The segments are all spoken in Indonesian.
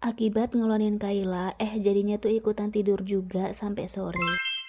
Akibat ngeluarin Kayla, jadinya tuh ikutan tidur juga sampai sore.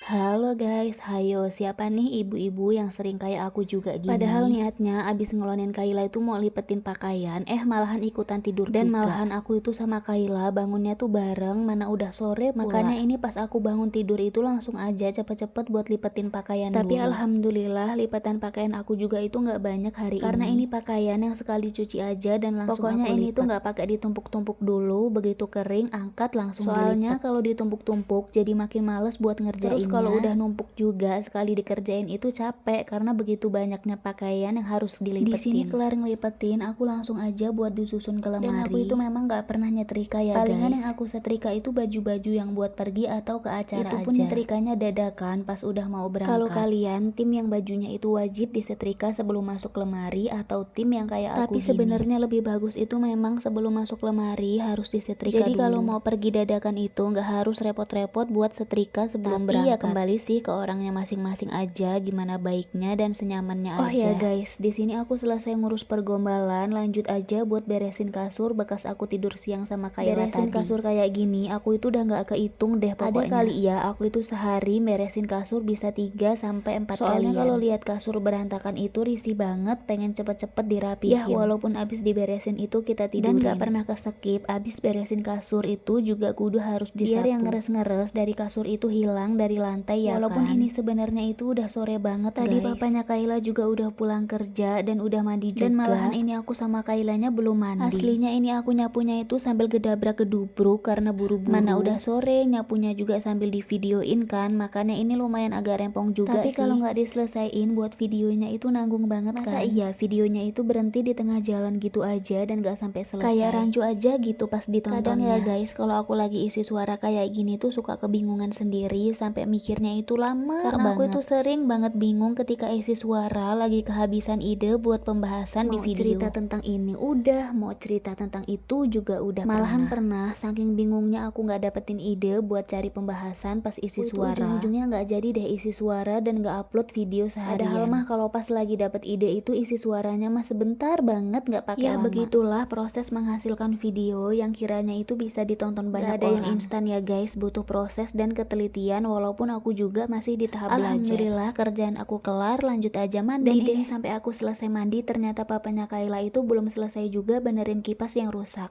Halo guys, hayo siapa nih ibu-ibu yang sering kayak aku juga gini? Padahal niatnya abis ngelonin Kayla itu mau lipetin pakaian, malahan ikutan tidur dan juga. Malahan aku itu sama Kayla bangunnya tuh bareng, mana udah sore pula. Makanya ini pas aku bangun tidur itu langsung aja cepet-cepet buat lipetin pakaian Tapi dulu. Alhamdulillah lipetan pakaian aku juga itu nggak banyak hari Karena ini pakaian yang sekali cuci aja dan langsung Pokoknya aku ini tuh nggak pakai ditumpuk-tumpuk dulu, begitu kering angkat langsung Soalnya kalau ditumpuk-tumpuk jadi makin males buat ngerjainnya. Terus kalau udah numpuk juga sekali dikerjain itu capek karena begitu banyaknya pakaian yang harus dilipetin. Di sini kelar ngelipetin, aku langsung aja buat disusun ke lemari. Dan aku itu memang nggak pernah nyetrika ya Palingan guys. Yang aku setrika itu baju-baju yang buat pergi atau ke acara itu pun aja. Nyetrikanya dadakan pas udah mau berangkat. Kalau kalian tim yang bajunya itu wajib disetrika sebelum masuk lemari atau tim yang kayak aku Tapi sebenarnya lebih bagus itu memang sebelum masuk lemari harus disetrika Jadi kalau mau pergi dadakan itu nggak harus repot-repot buat setrika sebelum berangkat. Kembali sih ke orangnya masing-masing aja gimana baiknya dan senyamannya aja. Oh ya guys, di sini aku selesai ngurus pergombalan, lanjut aja buat beresin kasur bekas aku tidur siang sama Kayla Beresin kasur kayak gini, aku itu udah nggak kehitung deh pokoknya. Ada kali ya, aku itu sehari beresin kasur bisa 3 sampai 4 kali. Soalnya kalau lihat kasur berantakan itu risih banget, pengen cepet-cepet dirapihin. Ya walaupun abis diberesin itu kita tidurin. Dan nggak pernah keskip, abis beresin kasur itu juga kudu harus disapu. Biar yang ngeres-ngeres dari kasur itu hilang dari lantai ya Walaupun kan? Ini sebenarnya itu udah sore banget Tadi guys. Papanya Kayla juga udah pulang kerja dan udah mandi juga. Dan malahan ini aku sama Kaylanya belum mandi. Aslinya ini aku nyapunya itu sambil gedabrak gedubruk karena buru-buru. Mana udah sore, nyapunya juga sambil divideoin kan. Makanya ini lumayan agak rempong juga Tapi sih. Tapi kalau nggak diselesain buat videonya itu nanggung banget Masa kan. Iya videonya itu berhenti di tengah jalan gitu aja dan nggak sampai selesai. Kayak rancu aja gitu pas ditontonnya. Kadang ya guys kalau aku lagi isi suara kayak gini tuh suka kebingungan sendiri sampai mikirnya itu lama Karena aku itu sering banget bingung ketika isi suara lagi kehabisan ide buat pembahasan di video. Mau cerita tentang ini udah, mau cerita tentang itu juga udah. Malahan pernah saking bingungnya aku nggak dapetin ide buat cari pembahasan pas isi suara. Ujung-ujungnya nggak jadi deh isi suara dan nggak upload video seharian. Padahal mah kalau pas lagi dapet ide itu isi suaranya mah sebentar banget nggak pakai lama. Ya begitulah proses menghasilkan video yang kiranya itu bisa ditonton banyak orang. Gak ada yang instan ya guys, butuh proses dan ketelitian walaupun aku juga masih di tahap belajar. Alhamdulillah kerjaan aku kelar, lanjut aja mandi. Dan ini sampai aku selesai mandi ternyata papanya Kayla itu belum selesai juga benerin kipas yang rusak.